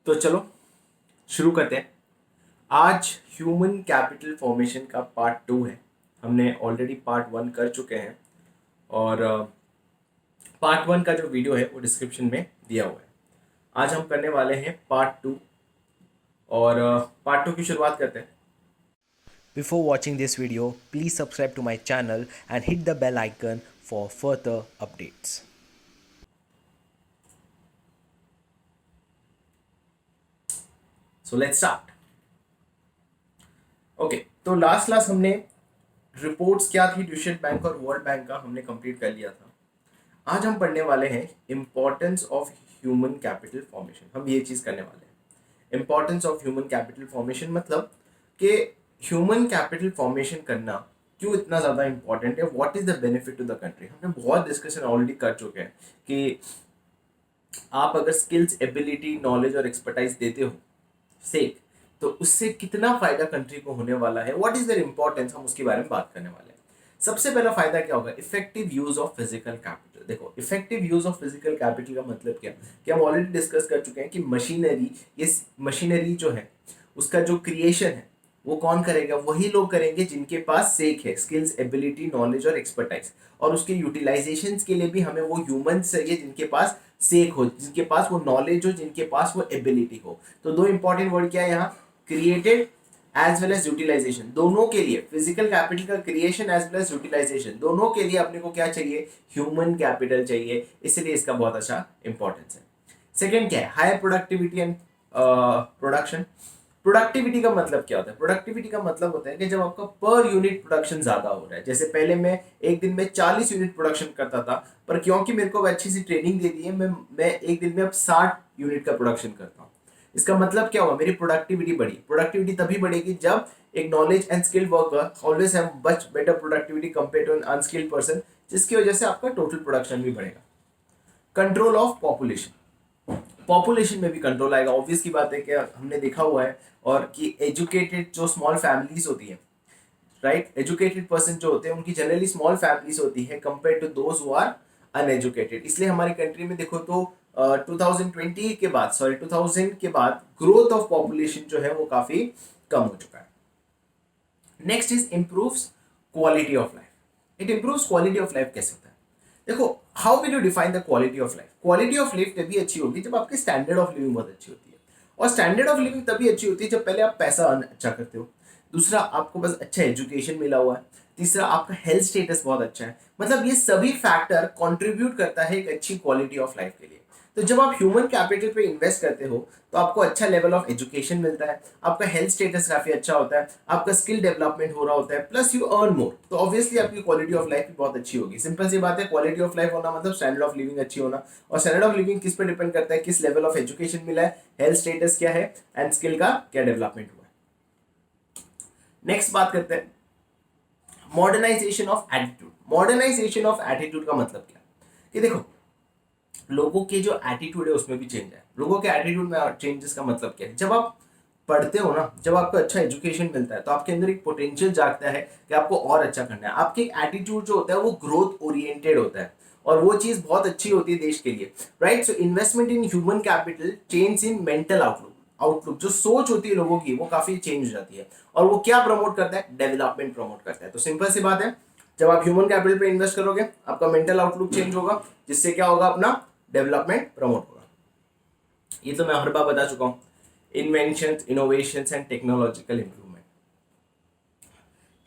तो चलो शुरू करते हैं। आज ह्यूमन कैपिटल फॉर्मेशन का पार्ट 2 है। हमने ऑलरेडी पार्ट 1 कर चुके हैं और पार्ट 1 का जो वीडियो है वो डिस्क्रिप्शन में दिया हुआ है। आज हम करने वाले हैं पार्ट 2 और पार्ट 2 की शुरुआत करते हैं। Before watching this video, please subscribe to my channel and hit the bell icon for further updates. So let's start. Okay, तो लास्ट हमने रिपोर्ट्स क्या थी ड्यूशेल बैंक और वर्ल्ड बैंक का हमने कंप्लीट कर लिया था। आज हम पढ़ने वाले हैं importance of human capital formation. हम ये चीज़ करने वाले हैं। Importance of human capital formation मतलब कि ह्यूमन कैपिटल फॉर्मेशन करना क्यों इतना ज़्यादा इंपॉर्टेंट है, what is the benefit to the country. हमने बहुत डिस्कशन ऑलरेडी कर चुके हैं कि आप अगर स्किल्स, एबिलिटी, नॉलेज और एक्सपर्टाइज देते हो सेक, तो उससे कितना फायदा कंट्री को होने वाला है, व्हाट इज देयर इंपॉर्टेंस, हम उसके बारे में बात करने वाले हैं। सबसे पहला फायदा क्या होगा, effective use of physical capital. देखो, effective use of physical capital का मतलब क्या कि हम ऑलरेडी डिस्कस कर चुके हैं कि मशीनरी, ये मशीनरी जो है उसका जो क्रिएशन है वो कौन करेगा, वही लोग करेंगे जिनके पास सेक है, स्किल्स, एबिलिटी, नॉलेज और एक्सपर्टाइज। और उसके यूटिलाइजेशन के लिए भी हमें वो ह्यूमंस चाहिए जिनके पास सेक हो, जिनके पास वो नॉलेज हो, जिनके पास वो एबिलिटी हो। तो दो इंपॉर्टेंट वर्ड क्या है यहाँ, created as well as utilisation. दोनों के लिए, फिजिकल कैपिटल का creation as well as utilisation, दोनों के लिए अपने को क्या चाहिए, ह्यूमन कैपिटल चाहिए। इसलिए इसका बहुत अच्छा इंपॉर्टेंस है। सेकेंड क्या है, higher productivity and production. Productivity का मतलब क्या होता है, प्रोडक्टिविटी का मतलब होता है कि जब आपका पर यूनिट प्रोडक्शन ज्यादा हो रहा है। जैसे पहले मैं एक दिन में 40 यूनिट प्रोडक्शन करता था, पर क्योंकि मेरे को अच्छी सी ट्रेनिंग दे दी है, मैं एक दिन में अब 60 यूनिट का प्रोडक्शन करता हूँ। इसका मतलब क्या हुआ, मेरी प्रोडक्टिविटी बढ़ी। प्रोडक्टिविटी तभी बढ़ेगी जब एक knowledge and skilled worker always have much better productivity compare to an unskilled person, जिसकी वजह से आपका टोटल प्रोडक्शन भी बढ़ेगा। कंट्रोल ऑफ पॉपुलेशन में भी कंट्रोल आएगा। ऑब्वियस की बात है कि हमने देखा हुआ है और कि एजुकेटेड जो स्मॉल फैमिलीज होती है, राइट, एजुकेटेड पर्सन जो होते हैं उनकी जनरली स्मॉल फैमिलीज होती है compare to those who are uneducated. इसलिए हमारी कंट्री में देखो तो 2020 के बाद, 2000 के बाद ग्रोथ ऑफ पॉपुलेशन जो है वो काफी कम हो चुका है। Next is improves quality of life. It improves quality of life कैसे होता है, देखो, how will you define the quality of life. Quality of life तभी अच्छी होगी जब आपकी स्टैंडर्ड ऑफ लिविंग बहुत अच्छी होती है। और स्टैंडर्ड ऑफ लिविंग तभी अच्छी होती है जब पहले आप पैसा अर्न अच्छा करते हो, दूसरा आपको बस अच्छा एजुकेशन मिला हुआ है, तीसरा आपका हेल्थ स्टेटस बहुत अच्छा है। मतलब ये सभी फैक्टर कंट्रीब्यूट करता है एक अच्छी क्वालिटी ऑफ लाइफ के लिए। तो जब आप ह्यूमन कैपिटल पे इन्वेस्ट करते हो तो आपको अच्छा लेवल ऑफ एजुकेशन मिलता है, आपका हेल्थ स्टेटस काफी अच्छा होता है, आपका स्किल डेवलपमेंट हो रहा होता है, प्लस यू अर्न मोर। तो ऑब्वियसली आपकी क्वालिटी ऑफ लाइफ भी बहुत अच्छी होगी। सिंपल सी बात है, क्वालिटी ऑफ लाइफ होना मतलब स्टैंडर्ड ऑफ लिविंग अच्छी होना। और स्टैंडर्ड ऑफ लिविंग किस पे डिपेंड करता है, किस लेवल ऑफ एजुकेशन मिला है, हेल्थ स्टेटस क्या है एंड स्किल का क्या डेवलपमेंट हुआ है। नेक्स्ट बात करते हैं modernisation of attitude. Modernisation of attitude का मतलब क्या, कि देखो लोगों के जो एटीट्यूड है उसमें भी चेंज है। लोगों के एटीट्यूड में चेंजेस का मतलब क्या है, जब आप पढ़ते हो ना, जब आपको अच्छा एजुकेशन मिलता है तो आपके अंदर एक पोटेंशियल जागता है कि आपको और अच्छा करना है। आपके एटीट्यूड जो होता है वो ग्रोथ ओरिएंटेड होता है और वो चीज बहुत अच्छी होती है देश के लिए, right. So investment in human capital change in mental outlook जो सोच होती है लोगों की वो काफी चेंज हो जाती है। और वो क्या प्रमोट करता है, डेवलपमेंट प्रमोट करता है। तो सिंपल सी बात है, जब आप ह्यूमन कैपिटल पे इन्वेस्ट करोगे आपका मेंटल आउटलुक चेंज होगा, जिससे क्या होगा, अपना डेवलपमेंट प्रमोट होगा। ये तो मैं हर बार बता चुका हूं। Inventions, innovations and technological improvement.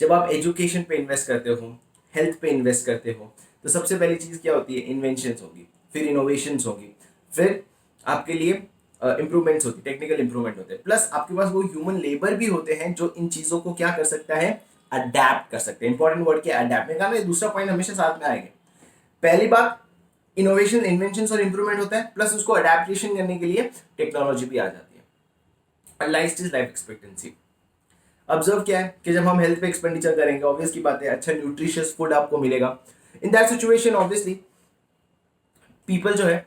जब आप एजुकेशन पे इन्वेस्ट करते हो, हेल्थ पे इन्वेस्ट करते हो, तो सबसे पहली चीज क्या होती है, इन्वेंशंस होगी, फिर इनोवेशंस होगी, फिर आपके लिए इंप्रूवमेंट्स होती है, टेक्निकल इंप्रूवमेंट होते हैं, प्लस आपके पास वो ह्यूमन लेबर भी होते हैं जो इन चीजों को क्या कर सकता है, अडेप्ट कर सकते हैं। इंपॉर्टेंट वर्ड क्या, अडेप्ट। मैं कहा ना, दूसरा पॉइंट हमेशा साथ में आएंगे। पहली बात इनोवेशन, इन्वेंशन और इंप्रूवमेंट होता है, प्लस उसको अडेप्टेशन करने के लिए टेक्नोलॉजी भी आ जाती है। Life expectancy. ऑब्जर्व क्या है कि जब हम हेल्थ पे एक्सपेंडिचर करेंगे, ऑब्वियस की बात है अच्छा न्यूट्रिशियस फूड आपको मिलेगा। In that situation obviously people जो है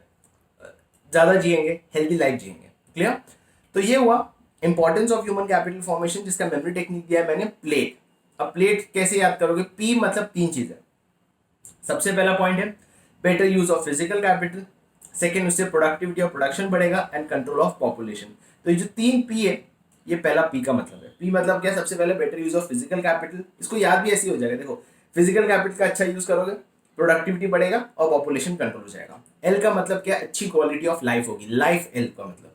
ज्यादा जिएंगे, हेल्दी लाइफ जिएंगे। क्लियर। तो ये हुआ importance of human capital formation, जिसका मेमोरी टेक्निक दिया है मैंने, प्लेट। अब प्लेट कैसे याद करोगे, पी मतलब तीन चीजें। सबसे पहला पॉइंट है better use of physical capital, second उससे प्रोडक्टिविटी और प्रोडक्शन बढ़ेगा, एंड कंट्रोल ऑफ पॉपुलेशन। तो ये जो 3 P है, ये पहला P का मतलब है। P मतलब क्या? सबसे पहले better use of physical capital, इसको याद भी ऐसे ही हो जाएगा। देखो, फिजिकल कैपिटल का अच्छा यूज करोगे, प्रोडक्टिविटी बढ़ेगा और पॉपुलेशन कंट्रोल हो जाएगा। L का मतलब क्या? अच्छी क्वालिटी ऑफ लाइफ होगी, लाइफ L का मतलब।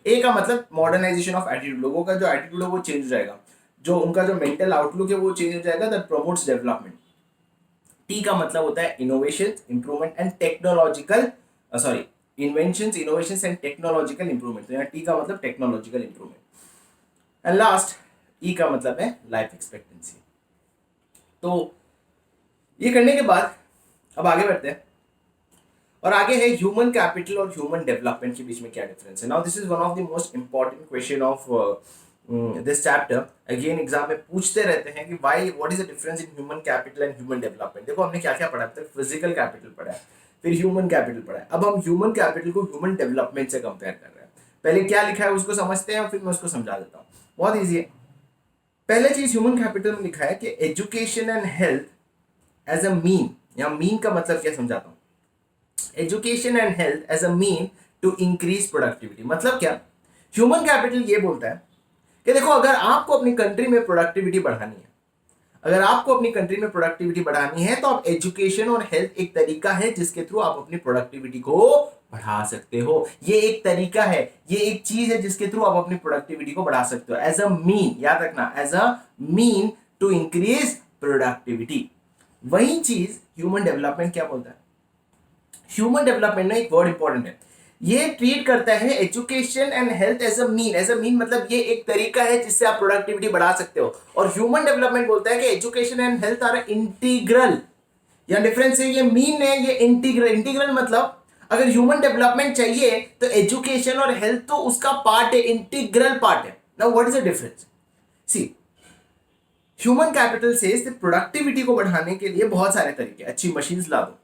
A का मतलब मॉडर्नाइजेशन ऑफ एटीट्यूड, लोगों का जो एटीट्यूड है वो चेंज हो जाएगा, जो उनका जो मेंटल आउटलुक है वो चेंज हो जाएगा, दैट प्रमोट्स डेवलपमेंट। T का मतलब होता है innovation, improvement and technological, sorry, inventions, innovations and technological improvement. तो यहाँ T का मतलब technological improvement. And last E का मतलब है लाइफ एक्सपेक्टेंसी। तो ये करने के बाद अब आगे बढ़ते हैं, और आगे है ह्यूमन कैपिटल और ह्यूमन डेवलपमेंट के बीच में क्या डिफरेंस है। Now this is one of the most important question of this chapter. Again exam में पूछते रहते हैं कि why, what is the difference in human capital and human development. देखो हमने क्या क्या पढ़ा है, फिजिकल कैपिटल पढ़ा है, फिर ह्यूमन कैपिटल पढ़ा है, अब हम ह्यूमन कैपिटल को ह्यूमन डेवलपमेंट से कंपेयर कर रहे हैं। पहले क्या लिखा है उसको समझते हैं और फिर मैं उसको समझा देता हूँ। बहुत ईजी है। पहले चीज ह्यूमन कैपिटल में लिखा है कि education and health as a mean. यहाँ मीन का मतलब क्या समझाता हूँ। Education and health as a mean to increase productivity. मतलब क्या? ह्यूमन कैपिटल ये बोलता है कि देखो, अगर आपको अपनी कंट्री में प्रोडक्टिविटी बढ़ानी है, अगर आपको अपनी कंट्री में प्रोडक्टिविटी बढ़ानी है, तो आप एजुकेशन और हेल्थ एक तरीका है जिसके थ्रू आप अपनी प्रोडक्टिविटी को बढ़ा सकते हो। ये एक तरीका है, ये एक चीज है जिसके थ्रू आप अपनी प्रोडक्टिविटी को बढ़ा सकते हो, एज अ मीन। याद रखना, as a mean to increase productivity. वही चीज ह्यूमन डेवलपमेंट क्या बोलता है। ह्यूमन डेवलपमेंट में एक वर्ड इंपॉर्टेंट है, ये ट्रीट करता है education and health as a mean. As a mean मतलब ये एक तरीका है जिससे आप प्रोडक्टिविटी बढ़ा सकते हो, और ह्यूमन डेवलपमेंट बोलता है कि education and health are integral. या डिफरेंस है, ये मीन है, ये इंटीग्रल। इंटीग्रल मतलब अगर ह्यूमन डेवलपमेंट चाहिए तो एजुकेशन और हेल्थ तो उसका पार्ट है, इंटीग्रल पार्ट है। Now what is the difference? See, human capital से प्रोडक्टिविटी को बढ़ाने के लिए बहुत सारे तरीके, अच्छी मशीन्स ला दो,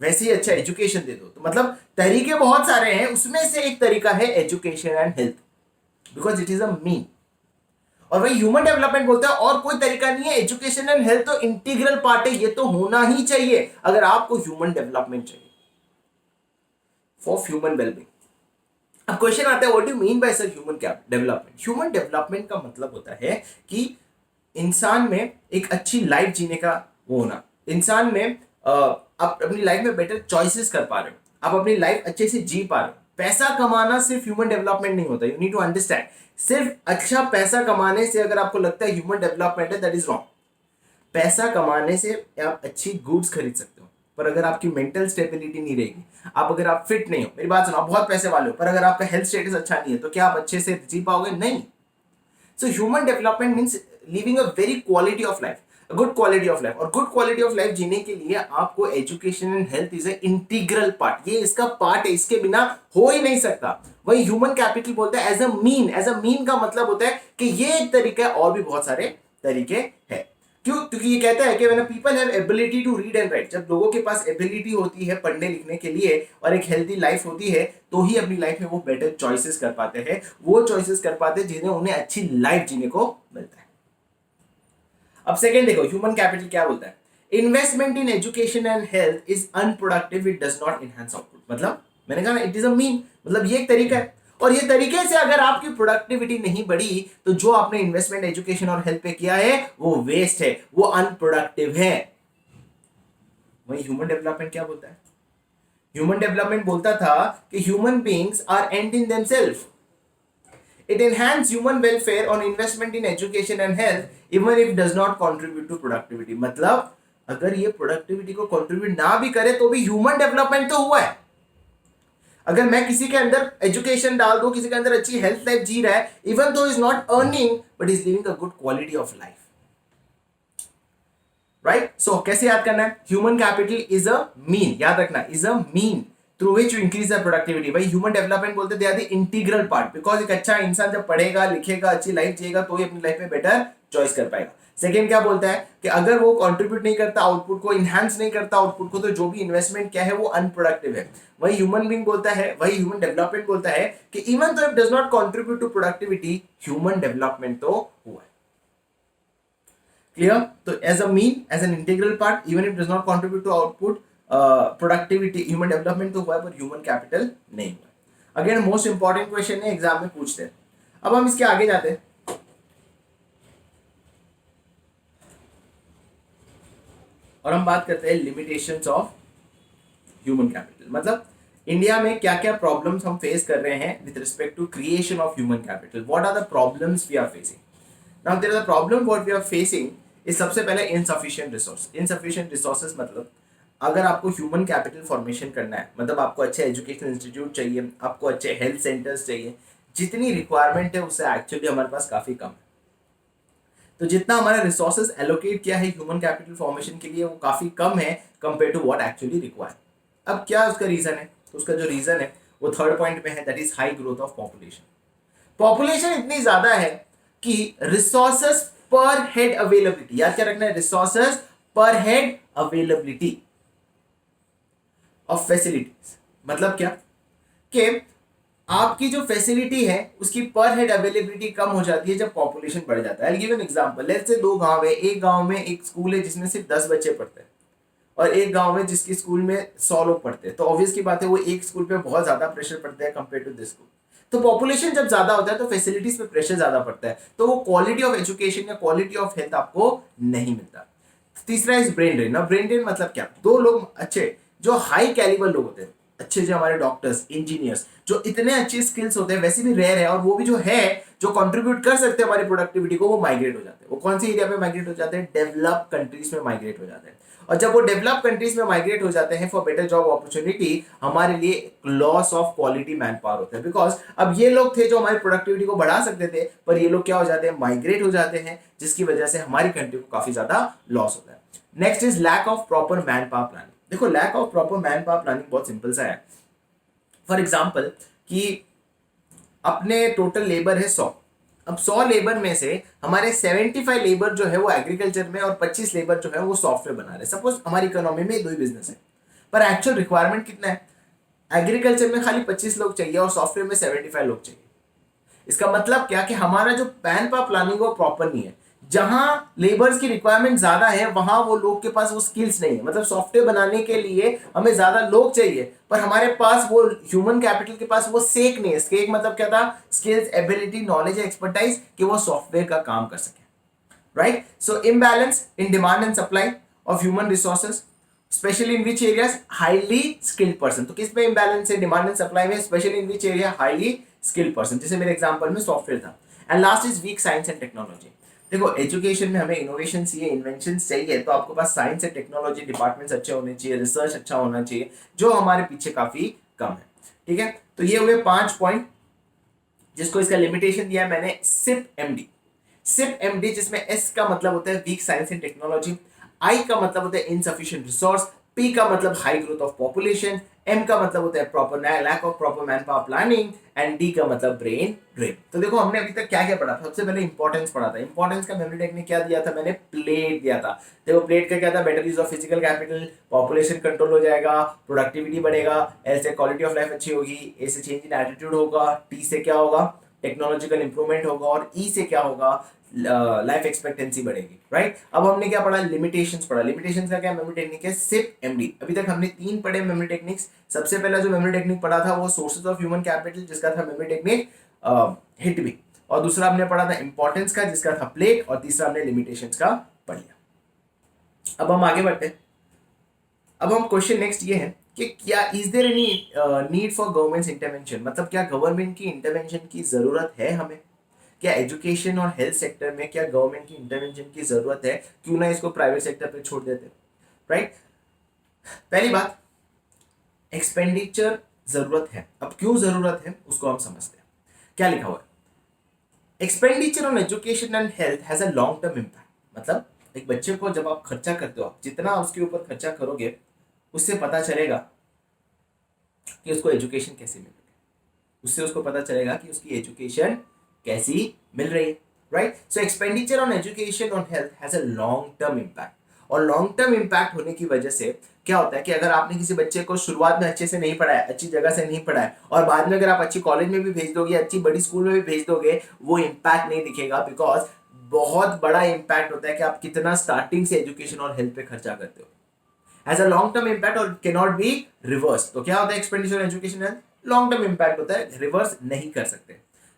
वैसे ही अच्छा एजुकेशन दे दो। तो मतलब तरीके बहुत सारे हैं, उसमें से एक तरीका है education and health, because it is a mean. और वही ह्यूमन डेवलपमेंट बोलता है और कोई तरीका नहीं है, एजुकेशन एंड हेल्थ तो इंटीग्रल पार्ट है, ये तो होना ही चाहिए अगर आपको ह्यूमन डेवलपमेंट चाहिए, फॉर ह्यूमन वेलबींग। अब क्वेश्चन आता है, what do you mean by sir human development? Human development का मतलब होता है कि इंसान में एक अच्छी लाइफ जीने का वो होना, इंसान में आप अपनी लाइफ में बेटर चॉइसेस कर पा रहे हो, आप अपनी लाइफ अच्छे से जी पा रहे हो। पैसा कमाना सिर्फ ह्यूमन डेवलपमेंट नहीं होता, यू नीड टू अंडरस्टैंड। सिर्फ अच्छा पैसा कमाने से अगर आपको लगता है ह्यूमन डेवलपमेंट है, दैट इज रॉन्ग। पैसा कमाने से आप अच्छी गुड्स खरीद सकते हो, पर अगर आपकी मेंटल स्टेबिलिटी नहीं रहेगी, आप अगर आप फिट नहीं हो, मेरी बात सुनो, आप बहुत पैसे वाले हो पर अगर आपका हेल्थ स्टेटस अच्छा नहीं है, तो क्या आप अच्छे से जी पाओगे? नहीं। So human development means living a very quality of life, good quality of life. और गुड क्वालिटी ऑफ लाइफ जीने के लिए आपको education and health is a integral part, ये इसका पार्ट है, इसके बिना हो ही नहीं सकता। वही ह्यूमन कैपिटल बोलता है as a mean. As a mean का मतलब होता है कि ये एक तरीका है, और भी बहुत सारे तरीके हैं। क्यों? क्योंकि ये कहता है कि when people have ability to read and write, जब लोगों के पास एबिलिटी होती है पढ़ने लिखने के लिए और एक हेल्दी लाइफ होती है, तो ही अपनी लाइफ में वो बेटर चॉइसेस कर पाते हैं, वो चॉइसेस कर पाते हैं जिन्हें उन्हें अच्छी लाइफ जीने को मिलता है। अब सेकंड देखो, ह्यूमन कैपिटल क्या बोलता है। Investment in education and health is unproductive, it does not enhance output. मतलब मैंने कहा ना, इट इज अ मीन, मतलब ये एक तरीका है, और ये तरीके से अगर आपकी प्रोडक्टिविटी नहीं बढ़ी, तो जो आपने इन्वेस्टमेंट एजुकेशन और हेल्थ पे किया है वो वेस्ट है, वो अनप्रोडक्टिव है। वही ह्यूमन डेवलपमेंट क्या बोलता है। ह्यूमन डेवलपमेंट बोलता था कि human beings are end in themselves, it enhance human welfare on investment in education and health even if does not contribute to productivity। मतलब अगर ये प्रोडक्टिविटी को कंट्रीब्यूट ना भी करे तो भी ह्यूमन डेवलपमेंट तो हुआ है। अगर मैं किसी के अंदर एजुकेशन डाल दूं, किसी के अंदर अच्छी हेल्थ लाइफ जी रहा है, even though is not earning but is living a good quality of life, right. So कैसे याद करना है, human capital is a mean, याद रखना, is a mean through which you increase the productivity. भाई human development बोलते हैं they are the integral part, because एक अच्छा इंसान जब पढ़ेगा लिखेगा अच्छी लाइफ जिएगा तो ही अपनी लाइफ में बेटर चॉइस कर पाएगा। सेकेंड क्या बोलता है कि अगर वो कंट्रीब्यूट नहीं करता आउटपुट को, इनहैंस नहीं करता आउटपुट को, तो जो भी इन्वेस्टमेंट क्या है वो अनप्रोडक्टिव है। वही ह्यूमन बीइंग बोलता है, वही ह्यूमन डेवलपमेंट बोलता है कि even though it does not contribute to productivity, human development तो हुआ है। क्लियर? तो as a mean, as an integral part, even if does not contribute to output, productivity, human development तो हुआ है पर ह्यूमन कैपिटल नहीं हुआ। अगेन मोस्ट इंपॉर्टेंट क्वेश्चन है, एग्जाम में पूछते हैं। अब हम इसके आगे जाते हैं और हम बात करते हैं लिमिटेशंस ऑफ ह्यूमन कैपिटल। मतलब इंडिया में क्या क्या प्रॉब्लम्स हम फेस कर रहे हैं with respect to creation of human capital, what are the problems we are facing. Now there is a problem what we are facing is सबसे पहले इनसफिशिएंट रिसोर्स। इनसफिशिएंट रिसोर्सेज मतलब अगर आपको ह्यूमन कैपिटल फॉर्मेशन करना है, मतलब आपको अच्छे एजुकेशनल इंस्टीट्यूट चाहिए, आपको अच्छे हेल्थ सेंटर्स चाहिए, जितनी रिक्वायरमेंट है उससे एक्चुअली हमारे पास काफ़ी कम है। तो जितना हमारा रिसोर्सेज एलोकेट किया है ह्यूमन कैपिटल फॉर्मेशन के लिए वो काफ़ी कम है compare to what actually required. अब क्या उसका रीज़न है? तो उसका जो रीज़न है वो थर्ड पॉइंट में है, that is high growth of population. Population इतनी ज़्यादा है कि रिसोर्सेज पर हेड अवेलेबिलिटी, याद क्या रखना है, रिसोर्सेज पर हेड अवेलेबिलिटी ऑफ फैसिलिटीज। मतलब क्या कि आपकी जो फैसिलिटी है उसकी पर हेड अवेलेबिलिटी कम हो जाती है जब पॉपुलेशन बढ़ जाता है। I give an example, let's say दो गांव है, एक गांव में एक स्कूल है जिसमें सिर्फ 10 बच्चे पढ़ते हैं और एक गांव में जिसकी स्कूल में 100 लोग पढ़ते हैं। तो ऑब्वियस की बात है वो एक स्कूल पे बहुत ज्यादा प्रेशर पड़ता है कंपेयर टू दिस स्कूल। तो पॉपुलेशन जब ज्यादा होता है तो फैसिलिटीज पे प्रेशर ज्यादा पड़ता है, तो वो क्वालिटी ऑफ एजुकेशन या क्वालिटी ऑफ हेल्थ आपको नहीं मिलता। तीसरा इज ब्रेन ड्रेन। ना ब्रेन ड्रेन मतलब क्या, दो लोग अच्छे जो हाई कैलिबर लोग होते हैं, अच्छे जो हमारे डॉक्टर्स, इंजीनियर्स, जो इतने अच्छे स्किल्स होते हैं, वैसे भी रेयर है, और वो भी जो है जो कंट्रीब्यूट कर सकते हैं हमारी प्रोडक्टिविटी को, वो माइग्रेट हो जाते हैं। वो कौन सी एरिया में माइग्रेट हो जाते हैं? डेवलप कंट्रीज में माइग्रेट हो जाते हैं। और जब वो डेवलप कंट्रीज में माइग्रेट हो जाते हैं फॉर बेटर जॉब अपॉर्चुनिटी, हमारे लिए loss of quality man power होता है। बिकॉज अब ये लोग थे जो हमारी प्रोडक्टिविटी को बढ़ा सकते थे, पर ये लोग क्या हो जाते हैं? माइग्रेट हो जाते हैं, जिसकी वजह से हमारी कंट्री को काफी ज्यादा लॉस होता है। Next is lack of proper man power planning. देखो lack of proper man power planning बहुत सिंपल सा है। फॉर एग्जाम्पल कि अपने टोटल लेबर है 100, अब 100 लेबर में से हमारे 75 लेबर जो है वो एग्रीकल्चर में और 25 लेबर जो है वो सॉफ्टवेयर बना रहे हैं। सपोज हमारी इकोनॉमी में दो ही बिजनेस है, पर एक्चुअल रिक्वायरमेंट कितना है? एग्रीकल्चर में खाली 25 लोग चाहिए और सॉफ्टवेयर में 75 लोग चाहिए। इसका मतलब क्या कि हमारा जो मैन पावर प्लानिंग वो प्रॉपर नहीं है। जहां लेबर्स की रिक्वायरमेंट ज्यादा है वहां वो लोग के पास वो स्किल्स नहीं है। मतलब सॉफ्टवेयर बनाने के लिए हमें ज्यादा लोग चाहिए, पर हमारे पास वो ह्यूमन कैपिटल के पास वो सेक नहीं है। स्केक मतलब क्या था? स्किल्स, एबिलिटी, नॉलेज, एक्सपर्टाइज कि वो सॉफ्टवेयर का काम कर सके। Right? So imbalance in demand and supply of human resources, specially in which areas? Highly skilled person. तो किस में इम्बैलेंस है? डिमांड एंड सप्लाई में। Specially in which area? Highly skilled person, जैसे मेरे एग्जांपल में सॉफ्टवेयर था। And last is weak science and technology. देखो एजुकेशन में हमें इनोवेशन चाहिए, इन्वेंशन चाहिए, तो आपके पास साइंस एंड टेक्नोलॉजी डिपार्टमेंट्स अच्छे होने चाहिए, रिसर्च अच्छा होना चाहिए, जो हमारे पीछे काफी कम है। ठीक है, तो ये हुए 5 पॉइंट जिसको इसका लिमिटेशन दिया है मैंने सिप एमडी। सिप एमडी जिसमें एस का मतलब होता है weak science and technology, I का मतलब होता है इनसफिशिएंट रिसोर्स, पी का मतलब high growth of population, M का मतलब होता है proper lack of proper man power planning, and D का मतलब ब्रेन ड्रेन। तो देखो हमने अभी तक क्या क्या पढ़ा था? सबसे पहले इंपॉर्टेंस पढ़ा था। इंपॉर्टेंस का मेमोरी टेक्निक क्या दिया था मैंने? प्लेट दिया था। देखो प्लेट का क्या था? Better use of physical capital, population control हो जाएगा, प्रोडक्टिविटी बढ़ेगा, एल से क्वालिटी ऑफ लाइफ अच्छी होगी, ए से चेंज इन एटीट्यूड होगा, टी से क्या होगा? टेक्नोलॉजिकल इंप्रूवमेंट होगा, और ई से क्या होगा? लाइफ एक्सपेक्टेंसी बढ़ेगी। राइट? अब हमने क्या पढ़ा? लिमिटेशंस पढ़ा। लिमिटेशंस का क्या मेमोरी टेक्निक है? SIP MD. अभी तक हमने 3 पढ़े मेमोरी टेक्निक्स। सबसे पहला जो मेमोरी टेक्निक पढ़ा था वो सोर्सेज ऑफ ह्यूमन कैपिटल, जिसका था मेमोरी टेक्निक हिट भी, और दूसरा हमने पढ़ा था इंपॉर्टेंस का, जिसका था प्लेट, और तीसरा हमने लिमिटेशंस का पढ़ लिया। अब हम आगे बढ़ते हैं। अब हम क्वेश्चन नेक्स्ट ये है कि क्या is there any need for government intervention? मतलब क्या गवर्नमेंट की इंटरवेंशन की जरूरत है हमें? क्या एजुकेशन और हेल्थ सेक्टर में क्या गवर्नमेंट की इंटरवेंशन की जरूरत है? क्यों ना इसको प्राइवेट सेक्टर पे छोड़ देते? राइट? पहली बात, एक्सपेंडिचर जरूरत है। अब क्यों जरूरत है उसको हम समझते हैं। क्या लिखा हुआ है? Expenditure on education and health has a long term impact. मतलब एक बच्चे को जब आप खर्चा करते हो, आप जितना उसके ऊपर खर्चा करोगे उससे पता चलेगा कि उसको एजुकेशन कैसे मिल रही है, उससे उसको पता चलेगा कि उसकी एजुकेशन कैसी मिल रही है। Right? So expenditure on education on health has a long term impact, और लॉन्ग टर्म इम्पैक्ट होने की वजह से क्या होता है कि अगर आपने किसी बच्चे को शुरुआत में अच्छे से नहीं पढ़ाया, अच्छी जगह से नहीं पढ़ाया, और बाद में अगर आप अच्छी कॉलेज में भी भेज दोगे, अच्छी बड़ी स्कूल में भी भेज दोगे, वो इम्पैक्ट नहीं दिखेगा। बिकॉज बहुत बड़ा इम्पैक्ट होता है कि आप कितना स्टार्टिंग से एजुकेशन और हेल्थ पे खर्चा करते हो। Has a long term impact और कैन नॉट बी रिवर्स। तो क्या होता है expenditure education health, long term impact होता है, रिवर्स नहीं कर सकते,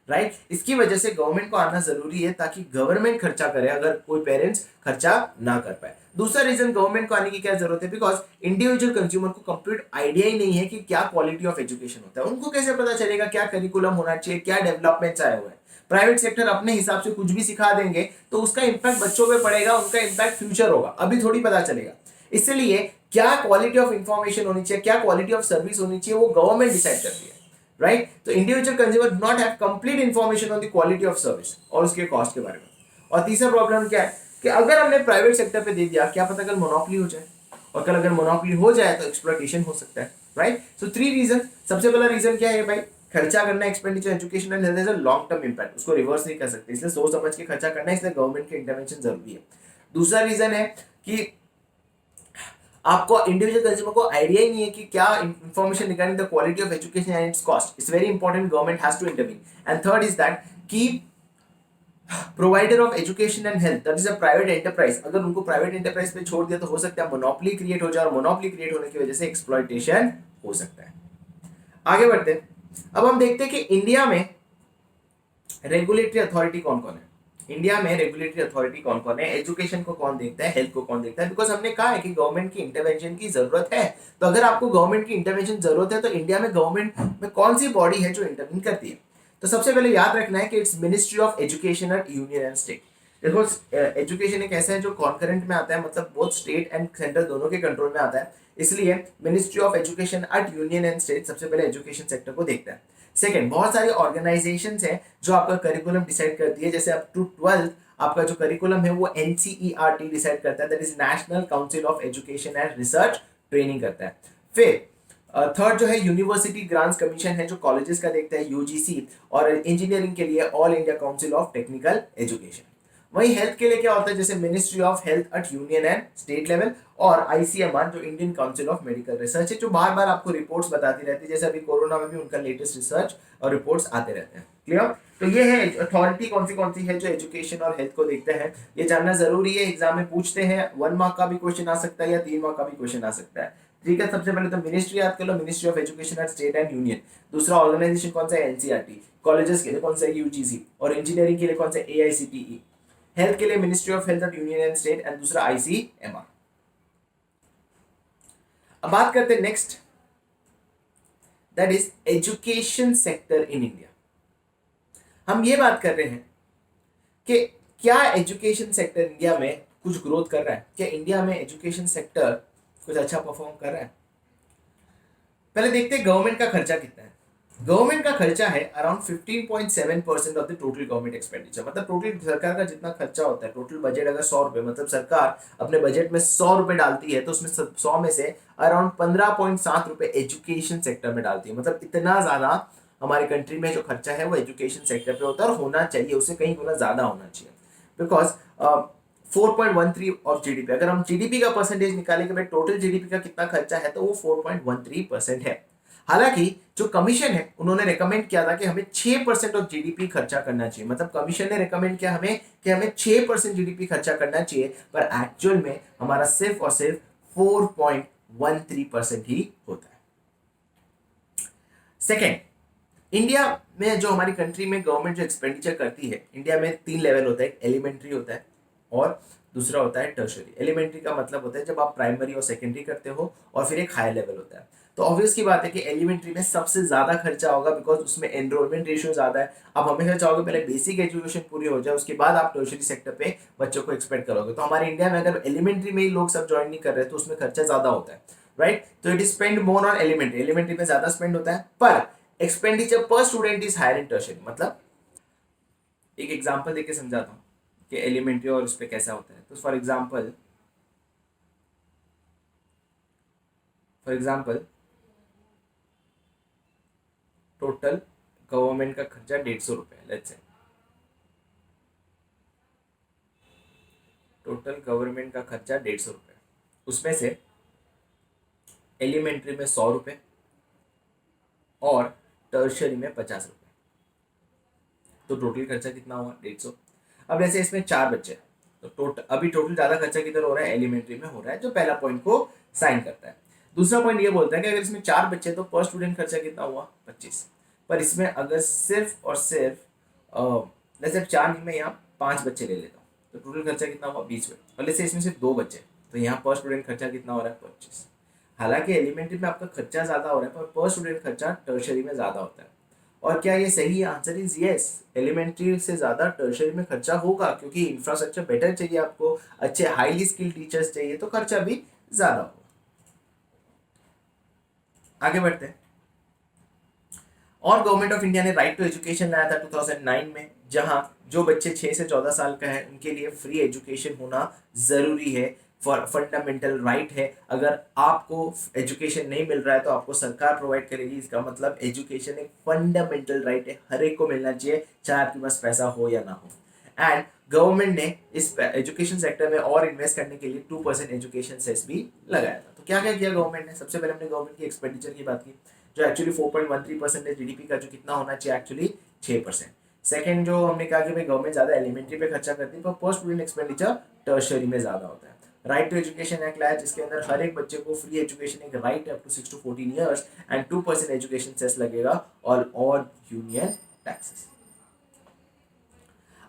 राइट। इसकी वजह से गवर्नमेंट को आना जरूरी है ताकि गवर्नमेंट खर्चा करे अगर कोई पेरेंट्स खर्चा ना कर पाए। दूसरा रीजन गवर्नमेंट को आने की क्या जरूरत है, बिकॉज इंडिविजुअल कंज्यूमर को कंप्लीट आइडिया ही नहीं है कि क्या क्वालिटी ऑफ एजुकेशन होता है। उनको कैसे पता चलेगा क्या करिकुलम होना चाहिए, क्या डेवलपमेंट्स आए हुए हैं। प्राइवेट सेक्टर अपने हिसाब से कुछ भी सिखा देंगे तो उसका इंपैक्ट बच्चों पे पड़ेगा, उनका इंपैक्ट फ्यूचर होगा, अभी थोड़ी पता चलेगा। इसलिए क्या क्वालिटी ऑफ इंफॉर्मेशन होनी चाहिए, क्या क्वालिटी ऑफ सर्विस होनी चाहिए, वो गवर्नमेंट डिसाइड करती है, राइट। तो individual consumer do not have complete information on the quality of service और उसके कॉस्ट के बारे में। और तीसरा प्रॉब्लम क्या है कि अगर हमने प्राइवेट सेक्टर पे दे दिया, क्या पता कल मोनोपोली हो जाए, और कल अगर मोनोपोली हो जाए तो एक्सप्लॉइटेशन हो सकता है, राइट। सो 3 रीजन। सबसे पहला रीजन क्या है भाई, खर्चा करना, expenditure education and health is a long term impact, उसको रिवर्स नहीं कर सकते, इसलिए सोच समझ के खर्चा करना है, इसलिए गवर्नमेंट के इंटरवेंशन जरूरी है। दूसरा रीजन है कि आपको इंडिविजुअल कंज्यूमर को आइडिया ही नहीं है कि क्या information regarding the quality of education and its cost, it's very important, government has to intervene. And third is that कि provider of education and health that is a private enterprise, अगर उनको private enterprise पे छोड़ दिया तो हो सकता है मोनोपोली क्रिएट हो जाए, और मोनोपोली क्रिएट होने की वजह से एक्सप्लॉइटेशन हो सकता है। आगे बढ़ते हैं। अब हम देखते हैं कि इंडिया में रेगुलेटरी अथॉरिटी कौन कौन है। इंडिया में रेगुलेटरी अथॉरिटी कौन कौन है, एजुकेशन को कौन देखता है, हेल्थ को कौन देखता है, बिकॉज हमने कहा है कि गवर्नमेंट की इंटरवेंशन की जरूरत है। तो अगर आपको गवर्नमेंट की इंटरवेंशन जरूरत है तो इंडिया में गवर्नमेंट में कौन सी बॉडी है जो इंटरवीन करती है। तो सबसे पहले याद रखना है कि it's ministry of education eight union and state. देखो एजुकेशन एक ऐसा है जो कॉन्करेंट में आता है, मतलब बोथ स्टेट एंड सेंट्रल दोनों के कंट्रोल में आता है, इसलिए ministry of education eight union and state सबसे पहले एजुकेशन सेक्टर को देखता है। सेकंड, बहुत सारी ऑर्गेनाइजेशंस हैं जो आपका करिकुलम डिसाइड करती है, जैसे अप टू 12th आपका जो करिकुलम है वो एनसीईआरटी डिसाइड करता है, that is national council of education and research training करता है। फिर थर्ड जो है यूनिवर्सिटी ग्रांट्स कमीशन है जो कॉलेजेस का देखता है, यूजीसी, और इंजीनियरिंग के लिए all India council of technical education. वही हेल्थ के लिए क्या होता है, जैसे ministry of health at union and state level, और आईसीएमआर जो Indian council of medical research है, जो बार बार आपको रिपोर्ट्स बताती रहती है, जैसे अभी कोरोना में भी उनका लेटेस्ट रिसर्च और रिपोर्ट्स आते रहते हैं। क्लियर। तो ये है अथॉरिटी कौन सी है जो एजुकेशन और हेल्थ को देखते हैं, ये जानना जरूरी है, एग्जाम में पूछते हैं, 1 मार्क का भी क्वेश्चन आ सकता है या 3 मार्क का भी क्वेश्चन आ सकता है। ठीक है, सबसे पहले तो मिनिस्ट्री याद कर लो, ministry of education at state and union. दूसरा ऑर्गेनाइजेशन कौन सा है, एनसीईआरटी। कॉलेजेस के लिए कौन सा है, यूजीसी। और इंजीनियरिंग के लिए कौन सा, एआईसीटीई। हेल्थ के लिए ministry of health at union and state, and दूसरा आईसीएमआर। अब बात करते हैं next, that is education sector in India. हम ये बात कर रहे हैं कि क्या एजुकेशन सेक्टर इंडिया में कुछ ग्रोथ कर रहा है, क्या इंडिया में एजुकेशन सेक्टर कुछ अच्छा परफॉर्म कर रहा है। पहले देखते हैं गवर्नमेंट का खर्चा कितना है। गवर्नमेंट का खर्चा है around 15.7% of the total government expenditure, मतलब टोटल सरकार का जितना खर्चा होता है, टोटल बजट अगर 100 रुपए, मतलब सरकार अपने बजट में 100 रुपए डालती है तो उसमें 100 में से अराउंड 15.7 रुपए एजुकेशन सेक्टर में डालती है। मतलब इतना ज्यादा हमारे कंट्री में जो खर्चा है वो एजुकेशन सेक्टर पे होता है, और होना चाहिए, उससे कहीं गुना ज्यादा होना चाहिए, बिकॉज 4.13 ऑफ जीडीपी, अगर हम जीडीपी का परसेंटेज निकालें कि भाई टोटल जीडीपी का कितना खर्चा है तो वो 4.13% है। हालांकि जो कमीशन है उन्होंने रेकमेंड किया था कि हमें 6% ऑफ जीडीपी खर्चा करना चाहिए, मतलब कमीशन ने रेकमेंड किया हमें कि हमें 6% जीडीपी खर्चा करना चाहिए, पर एक्चुअल में हमारा सिर्फ और सिर्फ 4.13% ही होता है। सेकेंड, इंडिया में जो हमारी कंट्री में गवर्नमेंट जो एक्सपेंडिचर करती है, इंडिया में 3 लेवल होता है, एलिमेंट्री होता है और दूसरा होता है टर्शरी। एलिमेंट्री का मतलब होता है जब आप प्राइमरी और सेकेंडरी करते हो, और फिर एक हायर लेवल होता है। तो ऑब्वियस की बात है कि एलिमेंट्री में सबसे ज्यादा खर्चा होगा, बिकॉज उसमें एनरोलमेंट रेशियो ज्यादा है। आप हमेशा चाहोगे पहले बेसिक एजुकेशन पूरी हो जाए, उसके बाद आप टर्शरी सेक्टर पे बच्चों को एक्सपेक्ट करोगे। तो हमारे इंडिया में अगर एलिमेंट्री में ही लोग सब ज्वाइन नहीं कर रहे तो उसमें खर्चा ज्यादा होता है, राइट। तो it is spend more on elementary, elementary में ज्यादा स्पेंड होता है, पर expenditure per student is higher in tertiary. मतलब एक एग्जांपल देके समझाता हूँ कि एलिमेंट्री और उस पे कैसा होता है। तो फॉर एग्जांपल टोटल गवर्नमेंट का खर्चा 150 रुपये, लेट्स से टोटल गवर्नमेंट का खर्चा 150 रुपये, उसमें से एलिमेंट्री में 100 रुपये और टर्शरी में 50 रुपये, तो टोटल खर्चा कितना हुआ, 150। अब जैसे इसमें 4 बच्चे, तो अभी टोटल ज़्यादा खर्चा किधर हो रहा है, एलिमेंट्री में हो रहा है, जो पहला पॉइंट को साइन करता है। दूसरा पॉइंट ये बोलता है कि अगर इसमें 4 बच्चे तो पर स्टूडेंट खर्चा कितना हुआ, 25। पर इसमें अगर सिर्फ और सिर्फ जैसे 4 नहीं, मैं यहाँ 5 बच्चे ले लेता हूँ, तो टोटल खर्चा कितना हुआ, 20 हुए। और जैसे इसमें सिर्फ 2 बच्चे, तो यहाँ पर स्टूडेंट खर्चा कितना हो रहा है, 25। हालांकि एलिमेंट्री में आपका खर्चा ज़्यादा हो रहा है, पर स्टूडेंट खर्चा टर्शरी में ज़्यादा होता है। और क्या ये सही है? Answer is yes. एलिमेंट्री से ज़्यादा टर्शरी में खर्चा होगा, क्योंकि इंफ्रास्ट्रक्चर बेटर चाहिए आपको, अच्छे हाईली स्किल्ड टीचर्स चाहिए, तो खर्चा भी ज़्यादा होगा। आगे बढ़ते हैं। और गवर्नमेंट ऑफ इंडिया ने राइट टू एजुकेशन लाया था 2009 में, जहां जो बच्चे 6 से 14 साल का है उनके लिए फ्री एजुकेशन होना ज़रूरी है, फॉर फंडामेंटल राइट है। अगर आपको एजुकेशन नहीं मिल रहा है तो आपको सरकार प्रोवाइड करेगी। इसका मतलब एजुकेशन एक फंडामेंटल राइट है, हर एक को मिलना चाहिए, चाहे आपके पास पैसा हो या ना हो। एंड गवर्नमेंट ने इस एजुकेशन सेक्टर में और इन्वेस्ट करने के लिए 2% एजुकेशन सेस भी लगाया था। तो क्या क्या किया गवर्नमेंट ने? सबसे पहले हमने गवर्नमेंट की एक्सपेंडिचर की बात की, जो एक्चुअली 4.13% जीडीपी का, जो कितना होना चाहिए एक्चुअली 6%। सेकेंड, जो हमने कहा कि भाई गवर्नमेंट ज़्यादा एलिमेंट्री पे खर्चा करती है, पर पर स्टूडेंट एक्सपेंडिचर टर्शरी में ज़्यादा होता है। राइट टू एजुकेशन एक्ट लाया, जिसके अंदर हर एक बच्चे को फ्री एजुकेशन एक राइट है up to 6 to 14 years, and 2% education cess लगेगा और यूनियन टैक्सेस।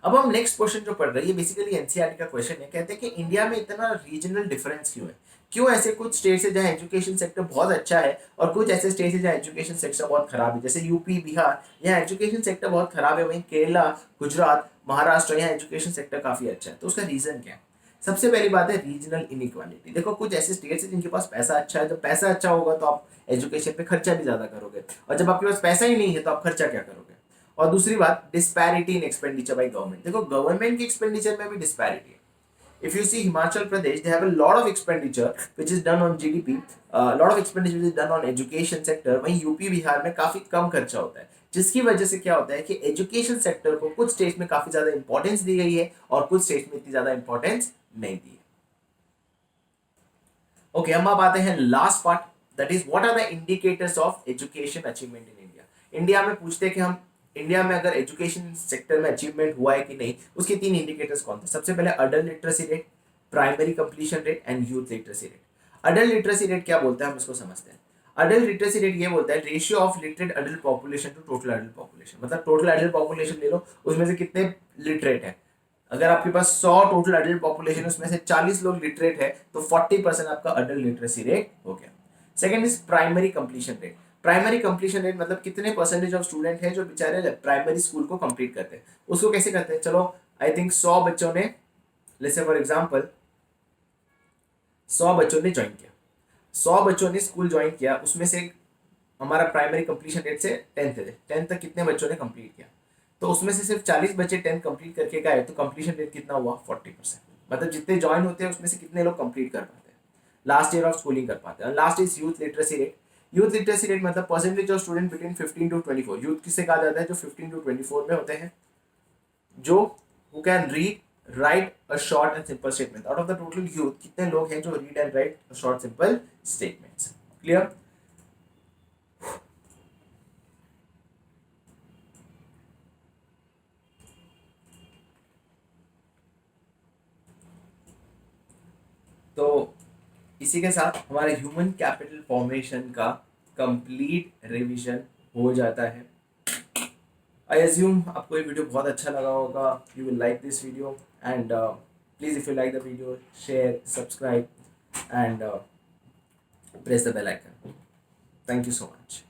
अब हम नेक्स्ट क्वेश्चन जो पढ़ रहे हैं, ये बेसिकली एनसीईआरटी का क्वेश्चन है। कहते हैं कि इंडिया में इतना रीजनल डिफरेंस क्यों है? क्यों ऐसे कुछ स्टेट्स है जहाँ एजुकेशन सेक्टर बहुत अच्छा है और कुछ ऐसे स्टेट्स है जहाँ एजुकेशन सेक्टर बहुत खराब है? जैसे यूपी, बिहार, यहाँ एजुकेशन सेक्टर बहुत खराब है, वहीं केरला, गुजरात, महाराष्ट्र, यहाँ एजुकेशन सेक्टर काफी अच्छा है। तो उसका रीजन क्या है? सबसे पहली बात है रीजनल इनइक्वालिटी। देखो, कुछ ऐसे स्टेट्स हैं जिनके पास पैसा अच्छा है, जब पैसा अच्छा होगा तो आप एजुकेशन पे खर्चा भी ज्यादा करोगे, और जब आपके पास पैसा ही नहीं है तो आप खर्चा क्या करोगे? और दूसरी बात, disparity in expenditure by government. देखो, गवर्नमेंट की एक्सपेंडिचर में भी डिस्पैरिटी है। If you see Himachal Pradesh, they have a lot of expenditure which is done on GDP, lot of expenditure which is done on education sector। वहीं UP, Bihar में काफी कम खर्चा होता है, जिसकी वजह से क्या होता है कि एजुकेशन सेक्टर को कुछ स्टेट्स में काफी ज्यादा इंपॉर्टेंस दी गई है और कुछ स्टेट्स में इतनी ज्यादा इंपॉर्टेंस नहीं दी है। ओके, हम अब आते हैं last part, that is what are the indicators of education achievement in India. India में पूछते हैं कि हम इंडिया में अगर एजुकेशन सेक्टर में अचीवमेंट हुआ है कि नहीं, उसके 3 इंडिकेटर्स कौन थे? सबसे पहले adult literacy rate, primary completion rate and youth literacy rate. Adult literacy rate क्या बोलता है, हम इसको समझते हैं। अडल्ट लिटरेसी रेट ये बोलता है ratio of literate adult population to total adult population. मतलब टोटल अडल्ट पॉपुलेशन ले लो, उसमें से कितने लिटरेट है। अगर आपके पास 100 टोटल अडल्ट पॉपुलेशन, उसमें से 40 लोग लिटरेट है, तो 40% आपका अडल्ट लिटरेसी रेट हो गया। Second is primary completion rate. Primary completion rate मतलब कितने परसेंटेज ऑफ स्टूडेंट है जो बेचारे प्राइमरी स्कूल को कंप्लीट करते हैं। उसको कैसे करते हैं? चलो, आई थिंक 100 बच्चों ने, लेट्स से फॉर एग्जांपल 100 बच्चों ने ज्वाइन किया, 100 बच्चों ने स्कूल ज्वाइन किया, उसमें से हमारा प्राइमरी कंप्लीशन रेट से 10th है, 10th तक कितने बच्चों ने कंप्लीट किया, तो उसमें से सिर्फ 40 बच्चे 10th कंप्लीट करके गए, तो कंप्लीशन रेट कितना हुआ? 40%। मतलब जितने ज्वाइन होते हैं उसमें से कितने लोग कंप्लीट कर पाते हैं, लास्ट ईयर ऑफ स्कूलिंग कर पाते हैं। Last is youth literacy rate. Youth literacy rate मतलब percentage of student between 15 to 24। Youth किसे कहा जाता है? जो 15 to 24 में होते हैं, जो who can read write a short and simple statement. Out of the total youth कितने लोग हैं जो read and right short simple statements? Clear? तो इसी के साथ हमारे ह्यूमन कैपिटल फॉर्मेशन का कंप्लीट रिवीजन हो जाता है। आई अज्यूम आपको ये वीडियो बहुत अच्छा लगा होगा, you will like this video, and please if you like the video, share, subscribe and press the bell icon. Thank you so much.